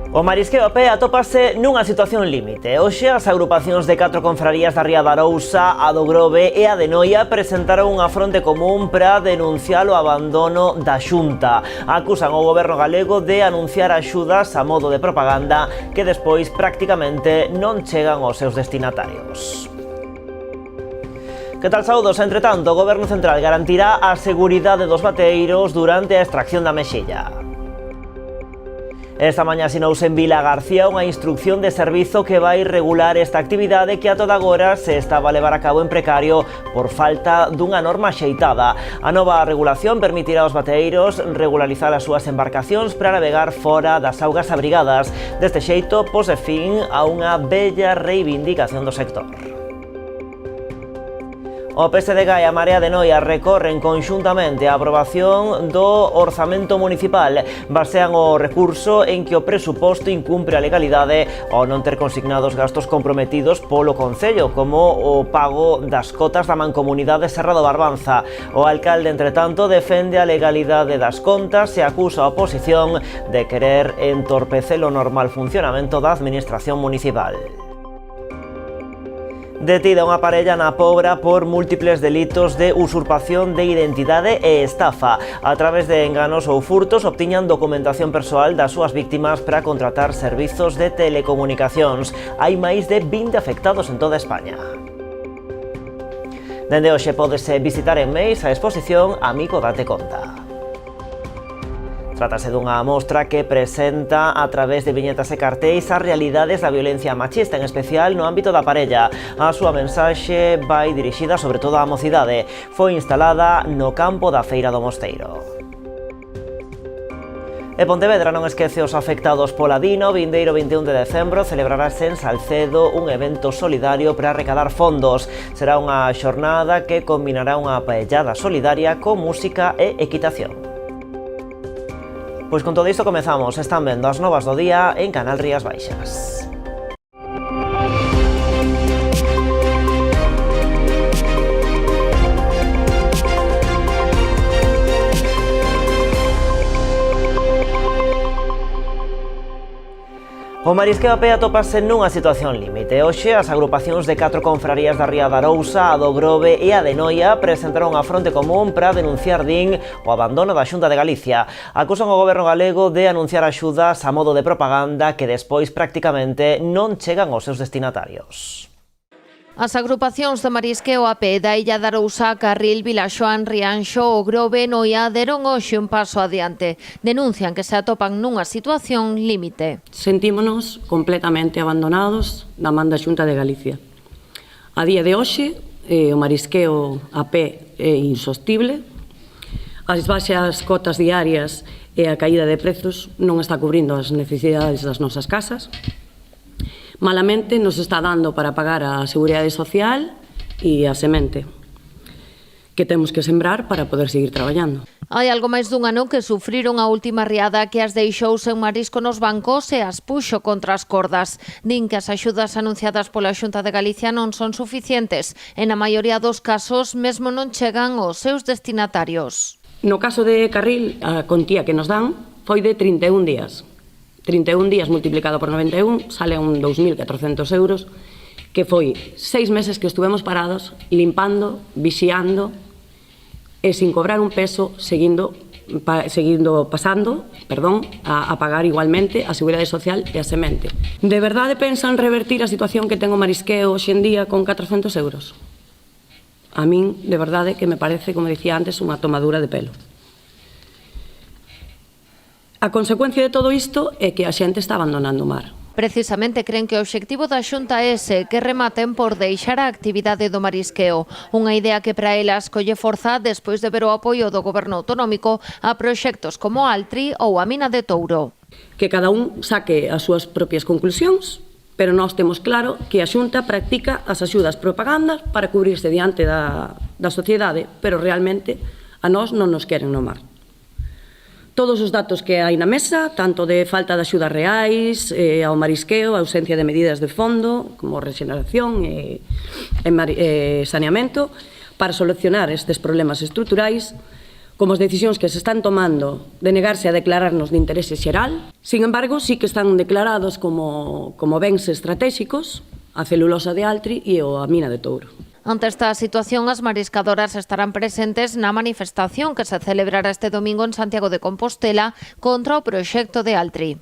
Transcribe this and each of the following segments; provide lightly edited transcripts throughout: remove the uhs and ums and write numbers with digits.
O marisqueo a pé atópase nunha situación límite. Hoxe as agrupacións de 4 confrarías da Ría da Arousa, a do Grove e a de Noia presentaron unha fronte común para denunciar o abandono da Xunta. Acusan o goberno galego de anunciar axudas a modo de propaganda que despois prácticamente non chegan aos seus destinatarios. Que tal, saúdos? Entre tanto, o Goberno Central garantirá a seguridade dos bateeiros durante a extracción da mexilla. Esta mañá asinouse en Vila García unha instrucción de servizo que vai regular esta actividade que a toda agora se estaba a levar a cabo en precario por falta dunha norma axeitada. A nova regulación permitirá aos bateeiros regularizar as súas embarcacións para navegar fora das augas abrigadas. Deste xeito, pose fin a unha bella reivindicación do sector. O PSDG e a Marea de Noia recorren conxuntamente a aprobación do orzamento municipal. Basean o recurso en que o presuposto incumpre a legalidade ao non ter consignados gastos comprometidos polo Concello, como o pago das cotas da Mancomunidade Serra do Barbanza. O alcalde, entre tanto, defende a legalidade das contas e acusa a oposición de querer entorpecer o normal funcionamento da administración municipal. Detida unha parella na Pobra por múltiples delitos de usurpación de identidade e estafa. A través de enganos ou furtos obtiñan documentación persoal das súas víctimas para contratar servizos de telecomunicacións. Hai máis de 20 afectados en toda España. Dende hoxe pódese visitar en Meis a exposición Amigo date conta. Trátase dunha mostra que presenta a través de viñetas e cartéis as realidades da violencia machista, en especial no ámbito da parella. A súa mensaxe vai dirixida sobre todo á mocidade. Foi instalada no campo da Feira do Mosteiro. E Pontevedra non esquece os afectados pola Dina. O vindeiro 21 de decembro celebrarase en Salcedo un evento solidario para recadar fondos. Será unha xornada que combinará unha paellada solidaria con música e equitación. Pois con todo isto comezamos. Están vendo as novas do día en Canal Rías Baixas. O marisqueo a pé atópase nunha situación límite. Hoxe, as agrupacións de 4 confrarías da Ría da Arousa, a do Grove e a de Noia presentaron unha fronte común para denunciar, din, o abandono da Xunta de Galicia. Acusan o goberno galego de anunciar axudas a modo de propaganda que despois prácticamente non chegan aos seus destinatarios. As agrupacións de marisqueo a pé da Illa da Arousa, Carril, Vilaxoán, Rianxo, o Grove e Noia deron hoxe un paso adiante. Denuncian que se atopan nunha situación límite. Sentímonos completamente abandonados da man da Xunta de Galicia. A día de hoxe, o marisqueo a pé é insostible. As baixas cotas diarias e a caída de prezos non está cubrindo as necesidades das nosas casas. Malamente nos está dando para pagar a Seguridade Social e a semente que temos que sembrar para poder seguir traballando. Hai algo máis dun ano que sufriron a última riada que as deixou sen marisco nos bancos e as puxo contra as cordas. Din que as axudas anunciadas pola Xunta de Galicia non son suficientes e na maioría dos casos mesmo non chegan aos seus destinatarios. No caso de Carril, a contía que nos dan foi de 31 días. 31 días multiplicado por 91 sale a un 2.400 euros, que foi 6 meses que estuvemos parados, limpando, vixiando e sin cobrar un peso, seguindo pasando a pagar igualmente a Seguridade Social e a semente. De verdade pensan revertir a situación que ten o marisqueo hoxe en día con 400 euros? A min, de verdade, que me parece, como dicía antes, unha tomadura de pelo. A consecuencia de todo isto é que a xente está abandonando o mar. Precisamente creen que o obxectivo da Xunta é ese, que rematen por deixar a actividade do marisqueo. Unha idea que para elas colle forza despois de ver o apoio do goberno autonómico a proxectos como Altri ou a Mina de Touro. Que cada un saque as súas propias conclusións, pero nós temos claro que a Xunta practica as axudas propagandas para cubrirse diante da sociedade, pero realmente a nós non nos queren no mar. Todos os datos que hai na mesa, tanto de falta de axudas reais, ao marisqueo, a ausencia de medidas de fondo, como rexeneración e saneamento, para solucionar estes problemas estruturais, como as decisións que se están tomando de negarse a declararnos de interese xeral. Sin embargo, sí que están declarados como bens estratégicos a celulosa de Altri e a mina de Touro. Ante esta situación, as mariscadoras estarán presentes na manifestación que se celebrará este domingo en Santiago de Compostela contra o proxecto de Altri.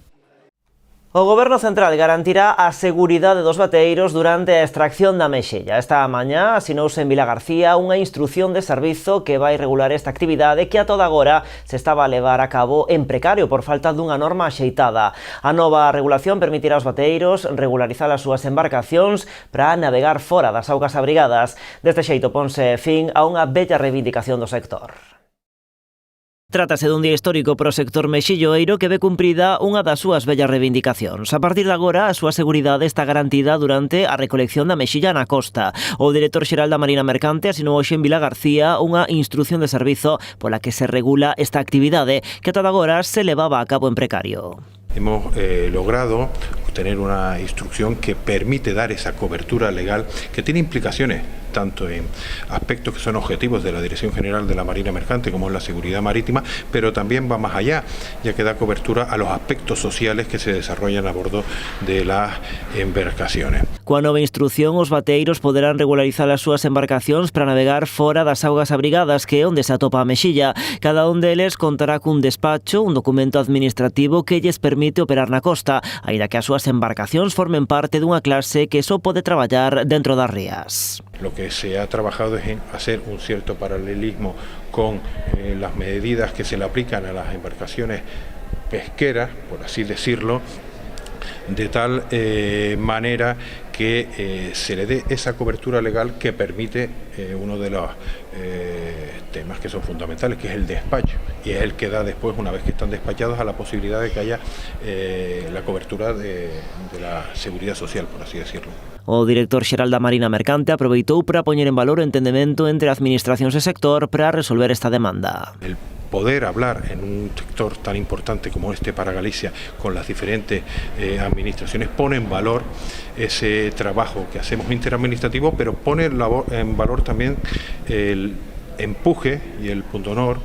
O Goberno Central garantirá a seguridade dos bateeiros durante a extracción da mexilla. Esta mañá asinouse en Vilagarcía unha instrución de servizo que vai regular esta actividade que a toda agora se estaba a levar a cabo en precario por falta dunha norma axeitada. A nova regulación permitirá aos bateeiros regularizar as súas embarcacións para navegar fora das augas abrigadas. Deste xeito ponse fin a unha bella reivindicación do sector. Trátase dun día histórico para o sector mexilloeiro que ve cumprida unha das súas bellas reivindicacións. A partir de agora, a súa seguridade está garantida durante a recolección da mexilla na costa. O director xeral da Marina Mercante asinou hoxe en Vilagarcía unha instrucción de servizo pola que se regula esta actividade que ata agora se levaba a cabo en precario. Hemos logrado obtener una instrucción que permite dar esa cobertura legal que tiene implicaciones tanto en aspectos que son objetivos de la Dirección General de la Marina Mercante como es la seguridad marítima, pero también va más allá, ya que da cobertura a los aspectos sociales que se desarrollan a bordo de las embarcaciones. Coa nova instrucción, os bateeiros poderán regularizar as súas embarcacións para navegar fora das augas abrigadas, que é onde se atopa a mexilla. Cada un deles contará cun despacho, un documento administrativo que lles permite operar na costa, aínda que as súas embarcacións formen parte dunha clase que só pode traballar dentro das rías. Lo que se ha trabajado es en hacer un cierto paralelismo con las medidas que se le aplican a las embarcaciones pesqueras, por así decirlo, de tal manera que se le dé esa cobertura legal que permite uno de los temas que son fundamentales, que es el despacho, y es el que da después, una vez que están despachados, a la posibilidad de que haya la cobertura de la seguridad social, por así decirlo. O director xeral da Marina Mercante aproveitou para poñer en valor o entendemento entre administracións e sector para resolver esta demanda. El poder hablar en un sector tan importante como este para Galicia con las diferentes administraciones pone en valor ese trabajo que hacemos interadministrativo, pero pone en valor también el empuje y el punto honor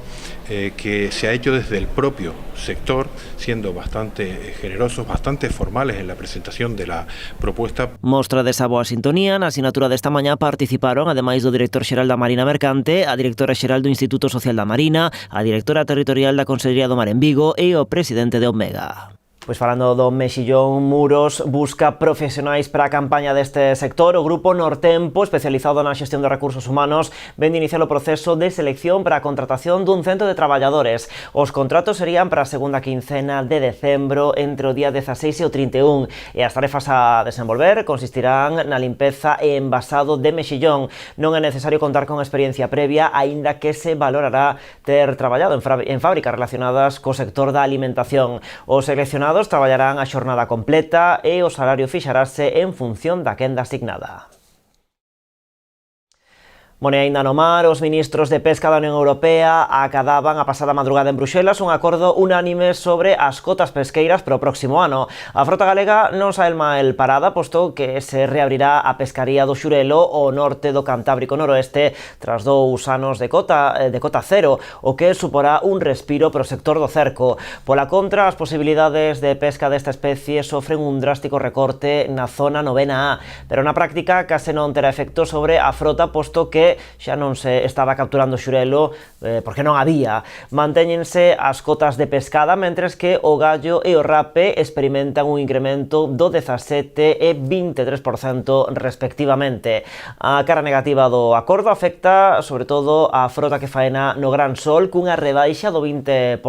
que se ha hecho desde el propio sector, siendo bastante generosos, bastante formales en la presentación de la propuesta. Mostra desa boa sintonía, na asinatura desta mañá participaron, ademais do director xeral da Marina Mercante, a directora xeral do Instituto Social da Marina, a directora territorial da Consellería do Mar en Vigo e o presidente de Omega. Pois falando do mexillón, Muros busca profesionais para a campaña deste sector. O grupo Nortempo, especializado na xestión de recursos humanos, ven de iniciar o proceso de selección para a contratación dun cento de traballadores. Os contratos serían para a segunda quincena de decembro entre o día 16 e o 31 e as tarefas a desenvolver consistirán na limpeza e envasado de mexillón. Non é necesario contar con experiencia previa, aínda que se valorará ter traballado en fábricas relacionadas co sector da alimentación. Os seleccionados traballarán a xornada completa e o salario fixarase en función da quenda asignada. Bueno, e aínda no mar, os ministros de Pesca da Unión Europea acadaban a pasada madrugada en Bruxelas un acordo unánime sobre as cotas pesqueiras para o próximo ano. A frota galega non sae mal parada, posto que se reabrirá a pescaría do Xurelo ao norte do Cantábrico noroeste tras 2 anos de cota cero, o que suporá un respiro para o sector do cerco. Pola contra, as posibilidades de pesca desta especie sofren un drástico recorte na zona 9A, pero na práctica case non terá efecto sobre a frota, posto que xa non se estaba capturando xurelo porque non había. Mantéñense as cotas de pescada, mentres que o gallo e o rape experimentan un incremento do 17% e 23% respectivamente. A cara negativa do acordo afecta sobre todo a frota que faena no Gran Sol, cunha rebaixa do 20%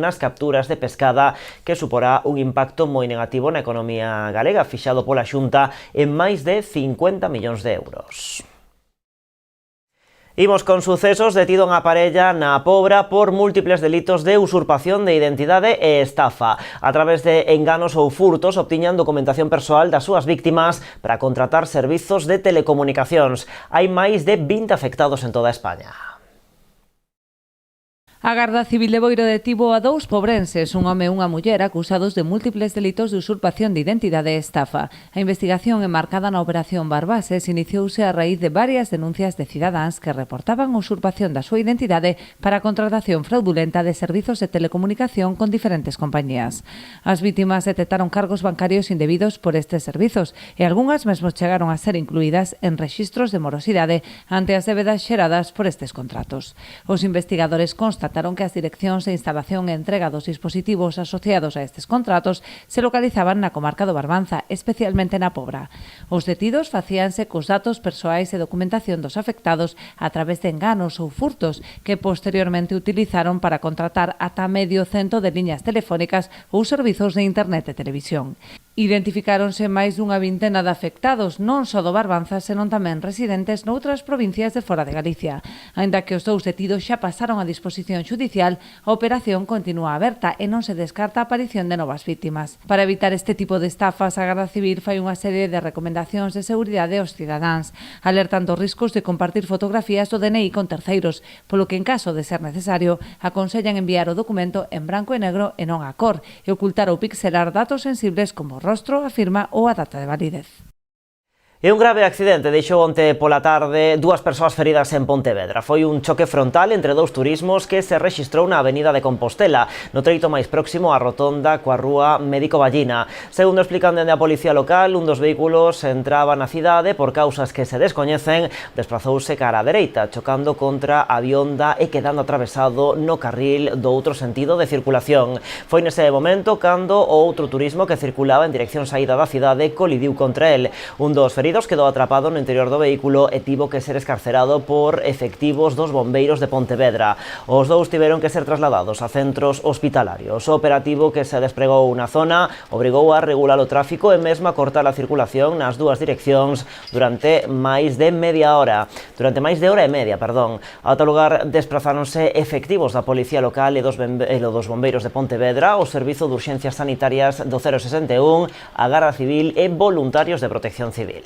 nas capturas de pescada, que suporá un impacto moi negativo na economía galega, fixado pola Xunta en máis de 50 millóns de euros. Imos con sucesos. Detido unha parella na Pobra por múltiples delitos de usurpación de identidade e estafa. A través de enganos ou furtos obtiñan documentación persoal das súas víctimas para contratar servizos de telecomunicacións. Hai máis de 20 afectados en toda España. A Garda Civil de Boiro detivo a 2 pobrenses, un home e unha muller acusados de múltiples delitos de usurpación de identidade e estafa. A investigación enmarcada na Operación Barbases iniciouse a raíz de varias denuncias de cidadáns que reportaban a usurpación da súa identidade para a contratación fraudulenta de servizos de telecomunicación con diferentes compañías. As vítimas detectaron cargos bancarios indebidos por estes servizos e algunhas mesmo chegaron a ser incluídas en rexistros de morosidade ante as débedas xeradas por estes contratos. Os investigadores constataron que as direccións de instalación e entrega dos dispositivos asociados a estes contratos se localizaban na comarca do Barbanza, especialmente na Pobra. Os detidos facíanse cos datos persoais e documentación dos afectados a través de enganos ou furtos que posteriormente utilizaron para contratar ata medio cento de liñas telefónicas ou servizos de internet e televisión. Identificáronse máis dunha vintena de afectados, non só do Barbanza, senón tamén residentes noutras provincias de fora de Galicia. Aínda que os 2 detidos xa pasaron a disposición xudicial, a operación continúa aberta e non se descarta a aparición de novas vítimas. Para evitar este tipo de estafas, a Garda Civil fai unha serie de recomendacións de seguridade aos cidadáns, alertando riscos de compartir fotografías do DNI con terceiros, polo que en caso de ser necesario, aconsellan enviar o documento en branco e negro e non a cor, e ocultar ou pixelar datos sensibles como rostro, a firma ou a data de validez. E un grave accidente deixou onte pola tarde 2 persoas feridas en Pontevedra. Foi un choque frontal entre 2 turismos que se rexistrou na avenida de Compostela, no treito máis próximo á rotonda coa rúa Médico Ballina. Segundo explican dende a policía local, un dos vehículos entraba na cidade por causas que se descoñecen, desplazouse cara á dereita, chocando contra a bionda e quedando atravesado no carril do outro sentido de circulación. Foi nese momento cando o outro turismo que circulaba en dirección saída da cidade colidiu contra el. Un dos feridos quedou atrapado no interior do vehículo e tivo que ser escarcerado por efectivos dos bombeiros de Pontevedra. Os 2 tiveron que ser trasladados a centros hospitalarios. O operativo que se despregou na zona obrigou a regular o tráfico e mesmo a cortar a circulación nas 2 direccións durante máis de hora e media. Ao tal lugar desprazáronse efectivos da Policía Local e dos bombeiros de Pontevedra, o Servizo de Urxencias Sanitarias do 061, a Garda Civil e voluntarios de Protección Civil.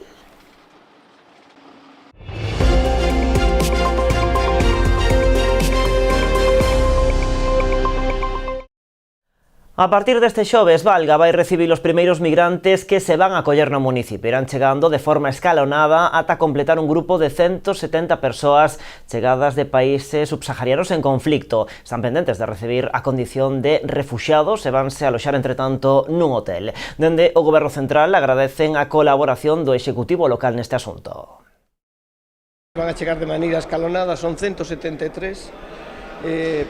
A partir deste xoves, Valga vai recibir os primeiros migrantes que se van a acoller no municipio. Irán chegando de forma escalonada ata completar un grupo de 170 persoas chegadas de países subsaharianos en conflicto. Están pendentes de recibir a condición de refuxiados e vanse aloxar, entretanto, nun hotel. Dende o Goberno Central agradecen a colaboración do Executivo local neste asunto. Van a chegar de maneira escalonada, son 173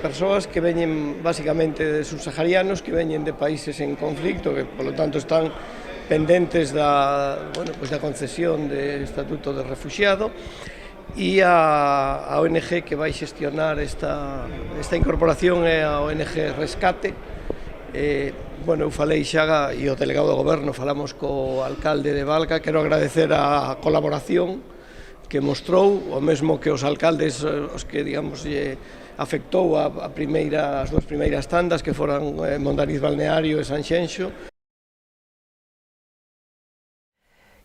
persoas que veñen basicamente de subsaharianos, que veñen de países en conflicto, que polo tanto están pendentes da concesión de estatuto de refuxiado, e a ONG que vai xestionar esta incorporación é a ONG Rescate. Eu falei xa, e o delegado do Goberno falamos co alcalde de Valga. Quero agradecer a colaboración que mostrou, o mesmo que os alcaldes os que, digamos, afectou as 2 primeiras tandas, que foran Mondariz Balneario e Sanxenxo.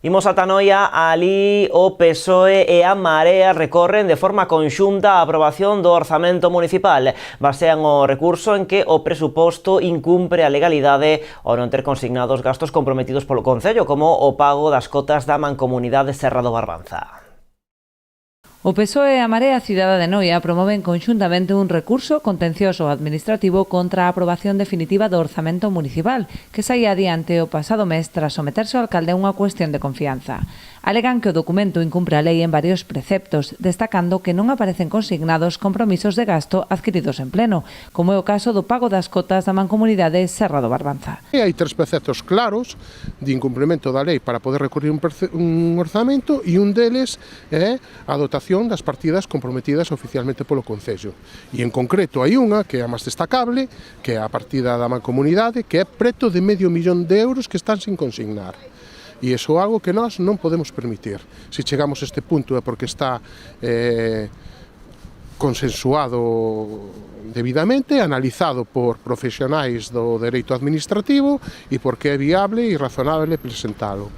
Imos ata Noia, alí o PSOE e a Marea recorren de forma conxunta a aprobación do orzamento municipal. Basean o recurso en que o presuposto incumpre a legalidade ao non ter consignados gastos comprometidos polo Concello, como o pago das cotas da Mancomunidade Serra do Barbanza. O PSOE e a Marea Cidade de Noia promoven conxuntamente un recurso contencioso administrativo contra a aprobación definitiva do orzamento municipal, que saía adiante o pasado mes tras someterse ao alcalde a unha cuestión de confianza. Alegan que o documento incumpre a lei en varios preceptos, destacando que non aparecen consignados compromisos de gasto adquiridos en pleno, como é o caso do pago das cotas da Mancomunidade Serra do Barbanza. Hai 3 preceptos claros de incumprimento da lei para poder recurrir un orzamento, e un deles é a dotación das partidas comprometidas oficialmente polo Concello. E en concreto hai unha que é a máis destacable, que é a partida da Mancomunidade, que é preto de €500.000 que están sin consignar. E iso é algo que nós non podemos permitir. Se chegamos a este punto é porque está consensuado debidamente, analizado por profesionais do dereito administrativo e porque é viable e razonable presentalo.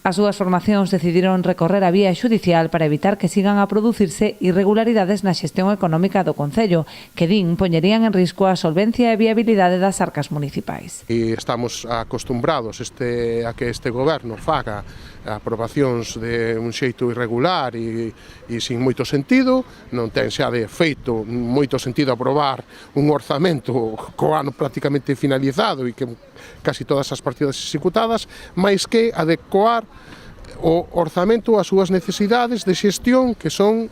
As súas formacións decidiron recorrer a vía xudicial para evitar que sigan a producirse irregularidades na xestión económica do Concello, que din poñerían en risco a solvencia e viabilidade das arcas municipais. E estamos acostumbrados a que este goberno faga aprobacións de un xeito irregular e sin moito sentido. Non ten xa de feito moito sentido aprobar un orzamento co ano prácticamente finalizado e que casi todas as partidas executadas, máis que adecuar o orzamento ás súas necesidades de xestión que son,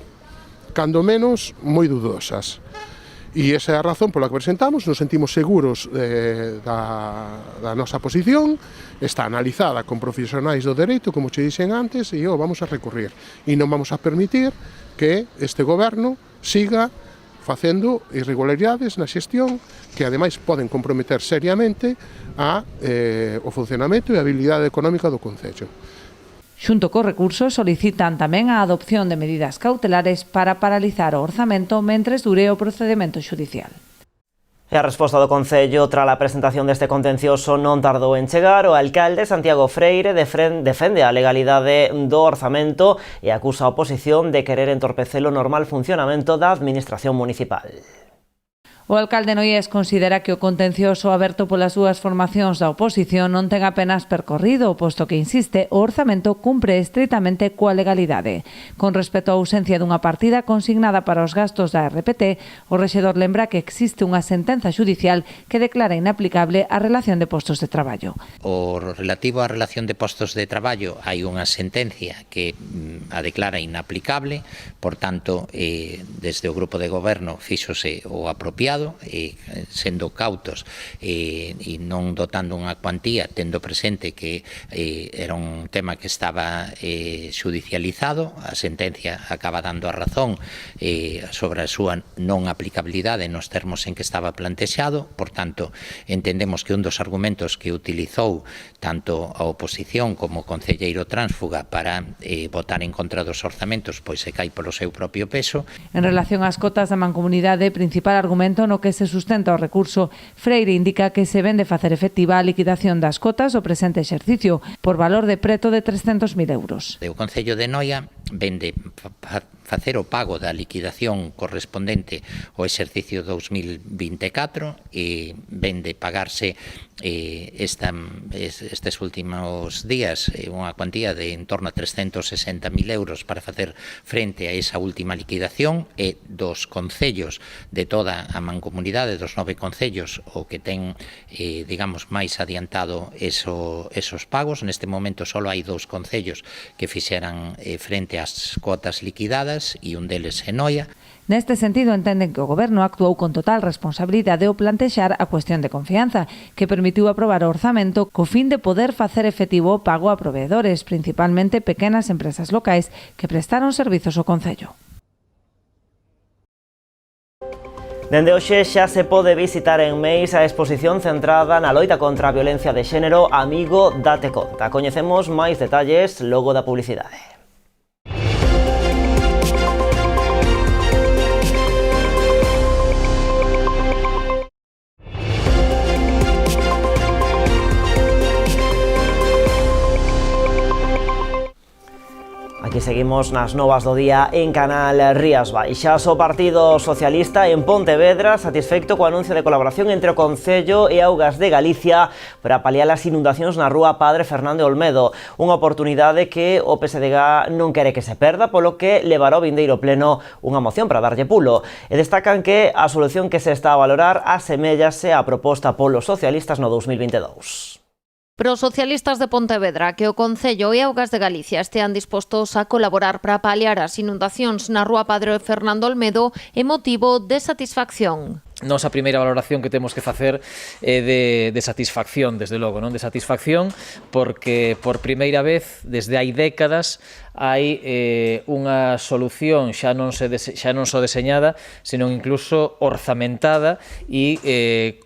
cando menos, moi dudosas. E esa é a razón pola que presentamos, nos sentimos seguros da nosa posición, está analizada con profesionais do dereito, como che dixen antes, e vamos a recurrir. E non vamos a permitir que este goberno siga facendo irregularidades na xestión que ademais poden comprometer seriamente o funcionamento e a habilidade económica do Concello. Xunto co recurso solicitan tamén a adopción de medidas cautelares para paralizar o orzamento mentres dure o procedemento xudicial. E a resposta do Concello tras a presentación deste contencioso non tardou en chegar. O alcalde Santiago Freire defende a legalidade do orzamento e acusa a oposición de querer entorpecer o normal funcionamento da administración municipal. O alcalde Noiés considera que o contencioso aberto polas súas formacións da oposición non ten apenas percorrido, posto que, insiste, o orzamento cumpre estritamente coa legalidade. Con respecto á ausencia dunha partida consignada para os gastos da RPT, o rexedor lembra que existe unha sentenza xudicial que declara inaplicable a relación de postos de traballo. O relativo á relación de postos de traballo hai unha sentencia que a declara inaplicable, por tanto, desde o grupo de goberno fíxose o apropiado, sendo cautos e non dotando unha cuantía, tendo presente que era un tema que estaba xudicializado. A sentencia acaba dando a razón sobre a súa non aplicabilidade nos termos en que estaba plantexado. Por tanto, entendemos que un dos argumentos que utilizou tanto a oposición como o concelleiro tránsfuga para votar en contra dos orzamentos pois se cai polo seu propio peso. En relación ás cotas da mancomunidade, principal argumento no que se sustenta o recurso, Freire indica que se ven de facer efectiva a liquidación das cotas do presente exercicio por valor de preto de 300.000 euros. O Concello de Noia ven de facer o pago da liquidación correspondente ao exercicio 2024 e ven de pagarse estes últimos días unha cuantía de en torno a 360.000 euros para facer frente a esa última liquidación, e dos concellos de toda a mancomunidade, dos 9 concellos, o que ten, digamos, máis adiantado esos pagos. Neste momento só hai 2 concellos que fixeran frente ás cotas liquidadas e un deles é Noia. Neste sentido, entenden que o Goberno actuou con total responsabilidade ao plantexar a cuestión de confianza, que permitiu aprobar o orzamento co fin de poder facer efectivo o pago a proveedores, principalmente pequenas empresas locais que prestaron servizos ao Concello. Dende hoxe xa se pode visitar en Meis a exposición centrada na loita contra a violencia de xénero Amigo, date conta. Coñecemos máis detalles logo da publicidade. Aquí seguimos nas novas do día en Canal Rías Baixas. O Partido Socialista en Pontevedra satisfeito co anuncio de colaboración entre o Concello e Augas de Galicia para paliar as inundacións na rúa Padre Fernando Olmedo. Unha oportunidade que o PSDG non quere que se perda, polo que levará ao vindeiro pleno unha moción para darlle pulo. E destacan que a solución que se está a valorar aseméllase á proposta polos socialistas no 2022. Para os socialistas de Pontevedra, que o Concello e Augas de Galicia estean dispostos a colaborar para paliar as inundacións na rúa Padre Fernando Olmedo é motivo de satisfacción. Nos a primeira valoración que temos que facer é de satisfacción, desde logo, non? De satisfacción porque por primeira vez desde hai décadas hai unha solución xa non só deseñada, senón incluso orzamentada e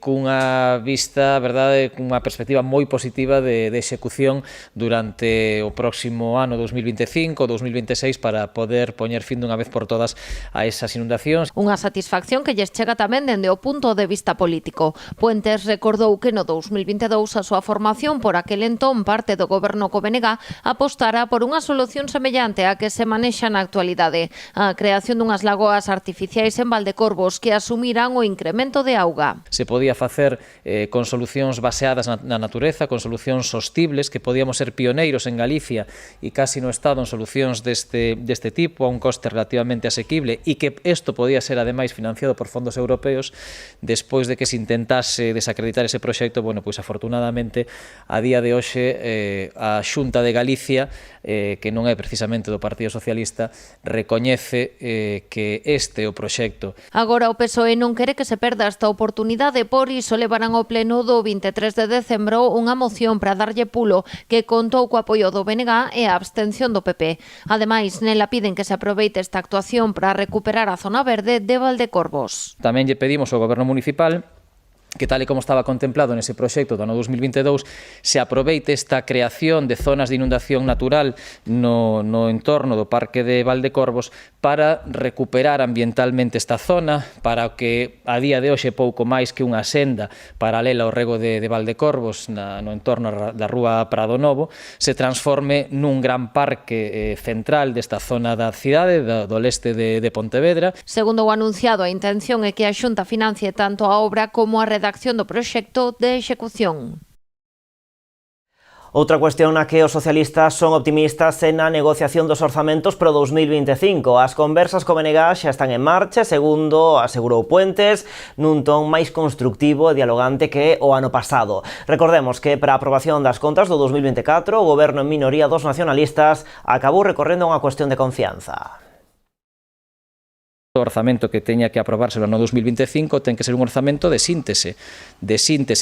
cunha vista, verdade, cunha perspectiva moi positiva de execución durante o próximo ano 2025 ou 2026 para poder poñer fin dunha vez por todas a esas inundacións. Unha satisfacción que lles chega tamén dende dende o punto de vista político. Puentes recordou que no 2022 a súa formación por aquel entón parte do goberno co BNG apostara por unha solución semellante á que se manexa na actualidade, a creación dunhas lagoas artificiais en Valdecorvos que asumirán o incremento de auga. Se podía facer con solucións baseadas na natureza, con solucións sostibles, que podíamos ser pioneiros en Galicia e casi no Estado en solucións deste tipo a un coste relativamente asequible e que isto podía ser ademais financiado por fondos europeos. Despois de que se intentase desacreditar ese proxecto, bueno, pois afortunadamente a día de hoxe a Xunta de Galicia, que non é precisamente do Partido Socialista, recoñece que este é o proxecto. Agora o PSOE non quere que se perda esta oportunidade, por iso levarán ao pleno do 23 de decembro unha moción para darlle pulo que contou co apoio do BNG e a abstención do PP. Ademais, nela piden que se aproveite esta actuación para recuperar a zona verde de Valdecorvos. Tamén lle pedimos ao Goberno Municipal que, tal e como estaba contemplado nese proxecto do ano 2022, se aproveite esta creación de zonas de inundación natural no entorno do Parque de Valdecorvos para recuperar ambientalmente esta zona, para que a día de hoxe pouco máis que unha senda paralela ao rego de Valdecorvos no entorno da Rúa Prado Novo se transforme nun gran parque central desta zona da cidade, do leste de Pontevedra. Segundo o anunciado, a intención é que a Xunta financie tanto a obra como a redacción do proxecto de execución. Outra cuestión na que os socialistas son optimistas é na negociación dos orzamentos pro 2025. As conversas co BNG xa están en marcha, segundo asegurou Puentes, nun ton máis constructivo e dialogante que o ano pasado. Recordemos que para a aprobación das contas do 2024, o goberno en minoría dos nacionalistas acabou recorrendo a unha cuestión de confianza. O orzamento que teña que aprobarse no ano 2025 ten que ser un orzamento de síntese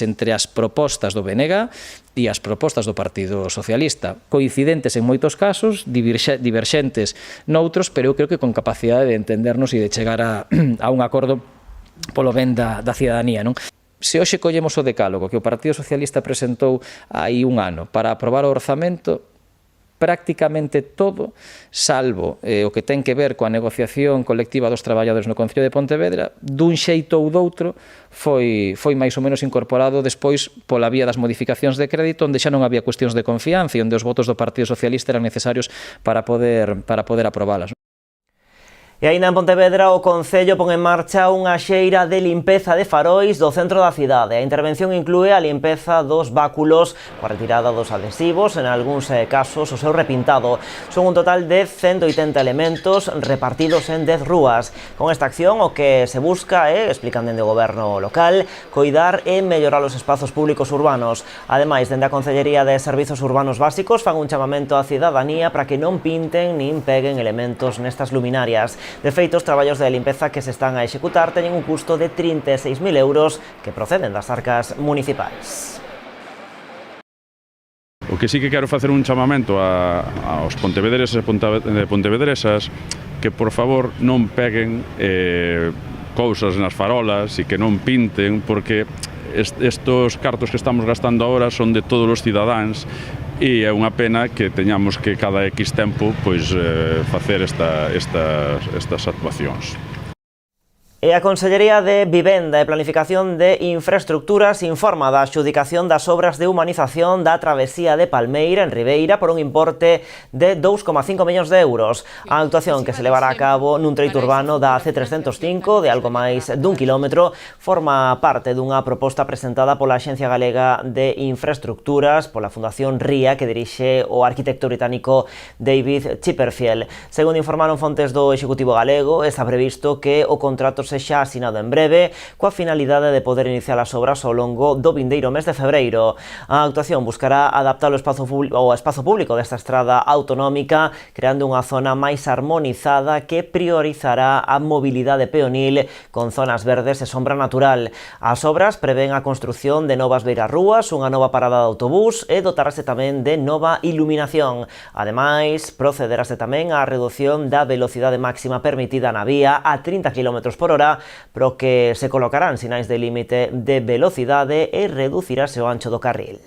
entre as propostas do BNG e as propostas do Partido Socialista, coincidentes en moitos casos, diverxentes noutros, pero eu creo que con capacidade de entendernos e de chegar a un acordo polo ben da cidadanía, non? Se hoxe collemos o decálogo que o Partido Socialista presentou hai un ano para aprobar o orzamento, prácticamente todo, salvo o que ten que ver coa negociación colectiva dos traballadores no Concello de Pontevedra, dun xeito ou doutro foi máis ou menos incorporado despois pola vía das modificacións de crédito, onde xa non había cuestións de confianza e onde os votos do Partido Socialista eran necesarios para poder aprobalas. E aínda en Pontevedra, o Concello pon en marcha unha xeira de limpeza de farois do centro da cidade. A intervención inclúe a limpeza dos báculos, coa retirada dos adhesivos, en algúns casos o seu repintado. Son un total de 180 elementos repartidos en 10 rúas. Con esta acción o que se busca é, explican dende o goberno local, coidar e mellorar os espazos públicos urbanos. Ademais, dende a Concellería de Servizos Urbanos Básicos fan un chamamento á cidadanía para que non pinten nin peguen elementos nestas luminarias. De feito, os traballos de limpeza que se están a executar teñen un custo de 36.000 euros que proceden das arcas municipais. O que sí que quero facer un chamamento aos pontevedreses e pontevedresas que, por favor, non peguen cousas nas farolas e que non pinten, porque estos cartos que estamos gastando agora son de todos os cidadáns e é unha pena que teñamos que cada X tempo facer estas actuacións. E a Consellería de Vivenda e Planificación de Infraestructuras informa da adxudicación das obras de humanización da travesía de Palmeira en Ribeira por un importe de 2,5 millóns de euros. A actuación que se levará a cabo nun treito urbano da C305 de algo máis dun quilómetro forma parte dunha proposta presentada pola Axencia Galega de Infraestructuras, pola Fundación RIA, que dirixe o arquitecto británico David Chipperfield. Segundo informaron fontes do Executivo galego, está previsto que o contrato sexa asinado en breve, coa finalidade de poder iniciar as obras ao longo do vindeiro mes de febreiro. A actuación buscará adaptar o espazo público desta estrada autonómica, creando unha zona máis armonizada que priorizará a mobilidade peonil con zonas verdes e sombra natural. As obras prevén a construción de novas beirarrúas, unha nova parada de autobús e dotarase tamén de nova iluminación. Ademais, procederase tamén á reducción da velocidade máxima permitida na vía a 30 km por hora, pero que se colocarán sinais de límite de velocidade e reducirase o ancho do carril.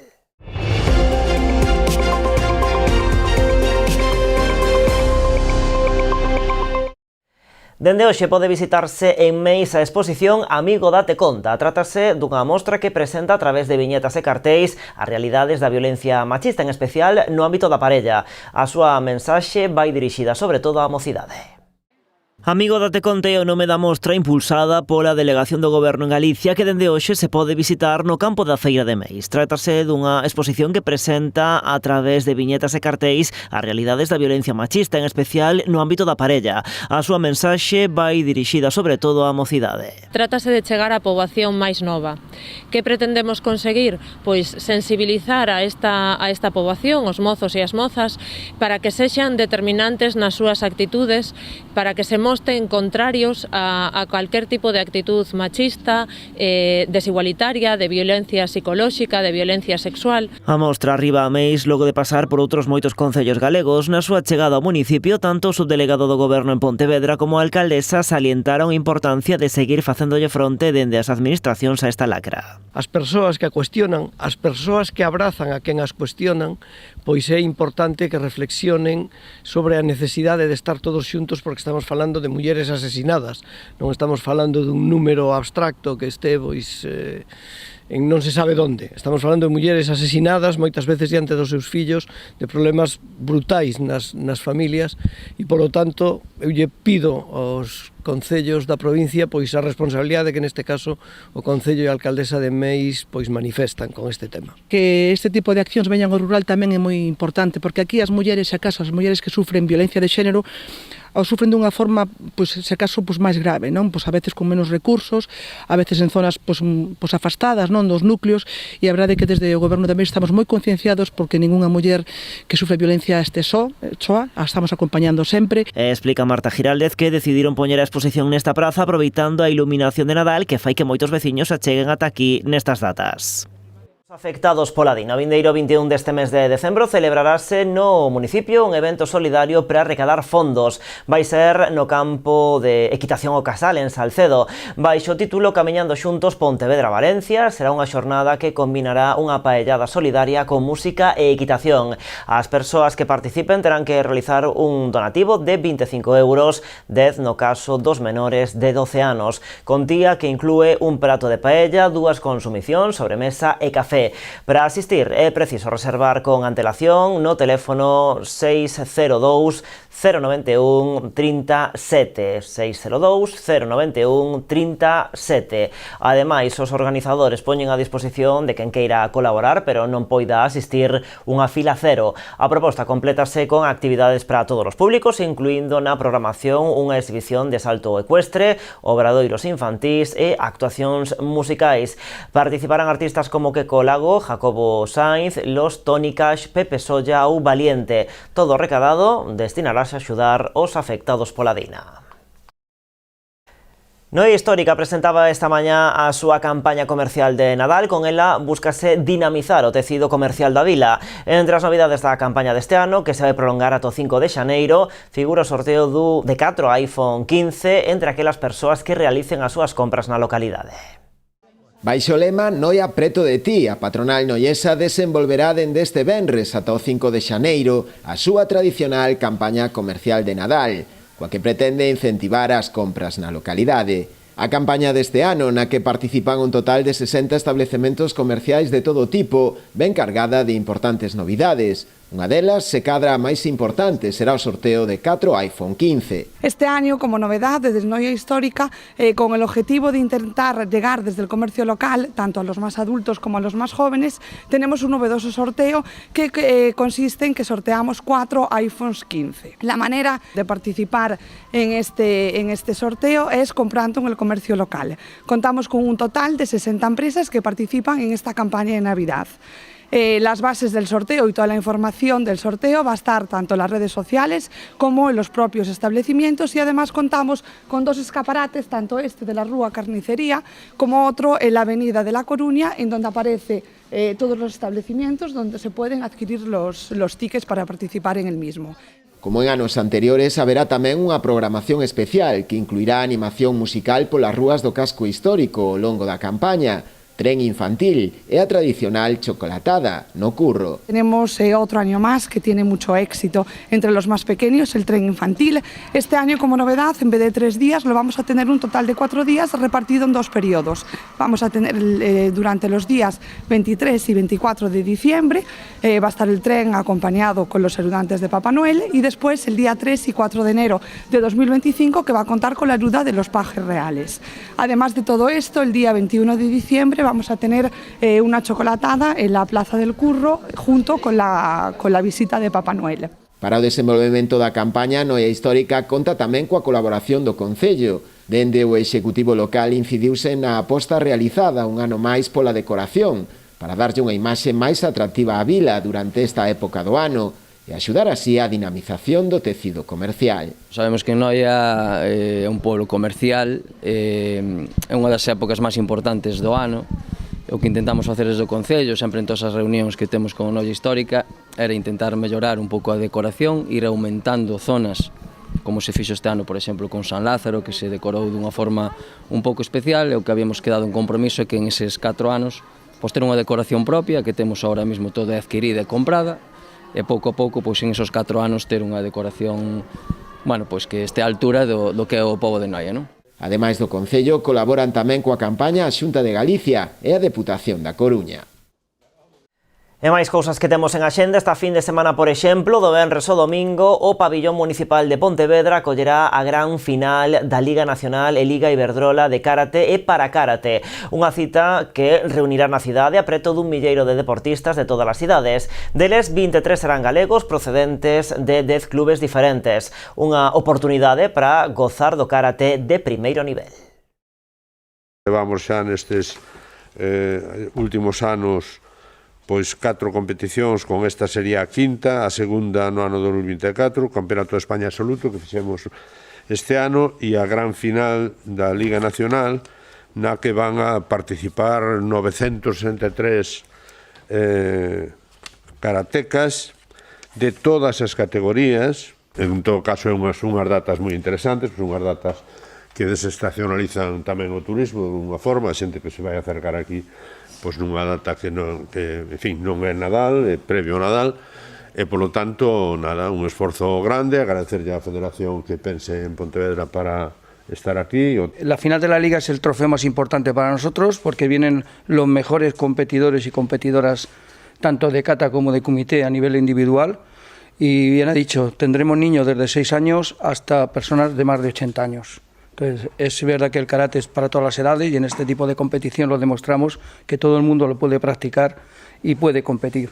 Dende hoxe pode visitarse en Meis a exposición Amigo date conta. Trátase dunha mostra que presenta a través de viñetas e cartéis as realidades da violencia machista, en especial no ámbito da parella. A súa mensaxe vai dirixida sobre todo á mocidade. Amigo date conta é o nome da mostra impulsada pola Delegación do Goberno en Galicia que dende hoxe se pode visitar no campo da Feira de Meis. Trátase dunha exposición que presenta a través de viñetas e cartéis as realidades da violencia machista, en especial no ámbito da parella. A súa mensaxe vai dirixida sobre todo á mocidade. Trátase de chegar á poboación máis nova. Que pretendemos conseguir? Pois sensibilizar a esta poboación, os mozos e as mozas, para que sexan determinantes nas súas actitudes, para que se mostren contrarios a cualquier tipo de actitud machista, desigualitaria, de violencia psicolóxica, de violencia sexual. A mostra arriba a Meis logo de pasar por outros moitos concellos galegos. Na súa chegada ao municipio, tanto o subdelegado do Goberno en Pontevedra como a alcaldesa salientaron a importancia de seguir facéndolle fronte dende as administracións a esta lacra. As persoas que a cuestionan, as persoas que abrazan a quen as cuestionan, pois é importante que reflexionen sobre a necesidade de estar todos xuntos, porque estamos falando de mulleres asesinadas, non estamos falando dun número abstracto que este pois en non se sabe onde. Estamos falando de mulleres asesinadas moitas veces diante dos seus fillos, de problemas brutais nas familias, e polo tanto eu lle pido aos concellos da provincia pois a responsabilidade que neste caso o Concello e a alcaldesa de Meis pois manifestan con este tema. Que este tipo de accións veñan ao rural tamén é moi importante, porque aquí as mulleres, se acaso as mulleres que sufren violencia de xénero, ou sufren dunha forma, pois, se acaso, pois, máis grave, non? Pois, a veces con menos recursos, a veces en zonas pois, afastadas, non, dos núcleos, e a verdade é que desde o Goberno tamén estamos moi concienciados porque ningunha muller que sufre violencia este soa, a estamos acompañando sempre. Explica Marta Giraldez que decidiron poñer a exposición nesta praza aproveitando a iluminación de Nadal que fai que moitos veciños acheguen ata aquí nestas datas. Afectados pola Dina, o vindeiro 21 deste mes de decembro celebrarase no municipio un evento solidario para recadar fondos. Vai ser no campo de equitación o Casal, en Salcedo. Baixo o título Camiñando Xuntos Pontevedra-Valencia, será unha xornada que combinará unha paellada solidaria con música e equitación. As persoas que participen terán que realizar un donativo de 25 euros, 10 no caso dos menores de 12 anos. Contía que inclúe un prato de paella, dúas consumicións, sobremesa e café. Para asistir é preciso reservar con antelación no teléfono 602 091 37 602 091 37. Ademais, os organizadores poñen a disposición de quen queira colaborar pero non poida asistir unha fila cero. A proposta complétase con actividades para todos os públicos, incluindo na programación unha exhibición de salto ecuestre, obradoiros infantís e actuacións musicais. Participarán artistas como Queco Lago, Jacobo Sainz, Los Tónicas, Pepe Solla ou Valiente. Todo recadado destinarase a axudar os afectados pola Dina. Noia Histórica presentaba esta mañá a súa campaña comercial de Nadal. Con ela búscase dinamizar o tecido comercial da vila. Entre as novidades da campaña deste ano, que se vai prolongar ata o 5 de xaneiro, figura o sorteo de 4 iPhone 15 entre aquelas persoas que realicen as súas compras na localidade. Baixo o lema Noia preto de ti, a patronal noiesa desenvolverá dende este venres ata o 5 de xaneiro a súa tradicional campaña comercial de Nadal, coa que pretende incentivar as compras na localidade. A campaña deste ano, na que participan un total de 60 establecementos comerciais de todo tipo, ven cargada de importantes novidades. Unha delas, se cadra a máis importante, será o sorteo de 4 iPhone 15. Este año, como novedade desde Noia Histórica, con el objetivo de intentar llegar desde el comercio local, tanto a los más adultos como a los más jóvenes, tenemos un novedoso sorteo que consiste en que sorteamos 4 iPhones 15. La manera de participar en este sorteo es comprando en el comercio local. Contamos con un total de 60 empresas que participan en esta campaña de Navidad. Las bases del sorteo y toda la información del sorteo va a estar tanto en las redes sociales como en los propios establecimientos, y además contamos con 2 escaparates, tanto este de la Rúa Carnicería como otro en la Avenida de La Coruña, en donde aparece todos los establecimientos donde se pueden adquirir los tickets para participar en el mismo. Como en anos anteriores, haberá tamén unha programación especial que incluirá animación musical polas rúas do casco histórico ao longo da campaña. tren infantil e a tradicional chocolatada no curro. Tenemos otro año más que tiene mucho éxito entre los más pequeños, el tren infantil. Este año, como novedad, en vez de 3 días, lo vamos a tener un total de 4 días repartido en 2 periodos. Vamos a tener durante los días 23 y 24 de diciembre, va a estar el tren acompañado con los ayudantes de Papá Noel, y después el día 3 y 4 de enero de 2025, que va a contar con la ayuda de los pajes reales. Además de todo esto, el día 21 de diciembre vamos a tener una chocolatada en la Plaza del Curro junto con la visita de Papá Noel. Para o desenvolvemento da campaña, Noia Histórica conta tamén coa colaboración do Concello. Dende o Executivo local incidiuse na aposta realizada un ano máis pola decoración, para darlle unha imaxe máis atractiva á vila durante esta época do ano e axudar así a dinamización do tecido comercial. Sabemos que Noia é un pueblo comercial, é unha das épocas máis importantes do ano. O que intentamos facer desde o Concello, sempre en todas as reunións que temos con Noia Histórica, era intentar mellorar un pouco a decoración, ir aumentando zonas, como se fixo este ano, por exemplo, con San Lázaro, que se decorou dunha forma un pouco especial, e o que habíamos quedado en compromiso é que en eses 4 anos pois ter unha decoración propia, que temos ahora mesmo toda adquirida e comprada, e pouco a pouco, pois en esos 4 anos, ter unha decoración, bueno, pois que este á altura do que é o pobo de Noia, non? Ademais do Concello, colaboran tamén coa campaña a Xunta de Galicia e a Deputación da Coruña. E máis cousas que temos en axenda esta fin de semana, por exemplo, do venres ao domingo, o pabillón municipal de Pontevedra acollerá a gran final da Liga Nacional e Liga Iberdrola de Karate e Parakarate, unha cita que reunirá na cidade a preto dun milleiro de deportistas de todas as cidades. Deles, 23 serán galegos procedentes de 10 clubes diferentes, unha oportunidade para gozar do karate de primeiro nivel. Levamos xa nestes últimos anos pois 4 competicións, con esta sería a quinta, a segunda no ano 2024, o Campeonato de España Absoluto que fixemos este ano, e a gran final da Liga Nacional, na que van a participar 963 karatecas de todas as categorías. En todo caso, unhas datas moi interesantes, unhas datas que desestacionalizan tamén o turismo de unha forma, a xente que se vai acercar aquí pois nunha data que non é Nadal, é previo ao Nadal, e polo tanto, nada, un esforzo grande, agradecerlle á Federación que pense en Pontevedra para estar aquí. La final de la Liga es el trofeo más importante para nosotros porque vienen los mejores competidores y competidoras tanto de kata como de kumite a nivel individual, y bien ha dicho, tendremos niños desde 6 años hasta personas de más de 80 años. Entonces, es verdad que el karate es para todas las edades y en este tipo de competición lo demostramos que todo el mundo lo puede practicar y puede competir.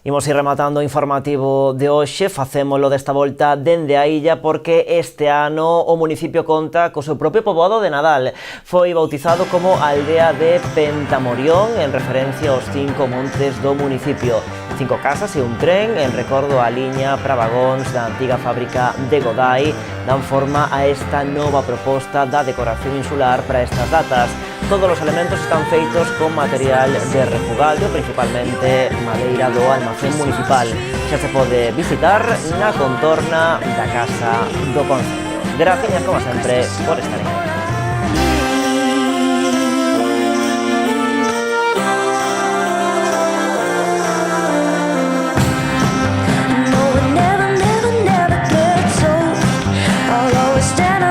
Imos ir rematando o informativo de hoxe, facémolo desta volta dende a illa porque este ano o municipio conta co seu propio poboado de Nadal. Foi bautizado como Aldea de Pentamorión en referencia aos 5 montes do municipio. 5 casas e un tren en recordo á liña para vagóns da antiga fábrica de Godai dan forma a esta nova proposta da decoración insular para estas datas. Todos os elementos están feitos con material de refugallo, principalmente madeira do almacén municipal. Xa se pode visitar na contorna da Casa do Concello. Gracias, como sempre, por estar aquí. Stand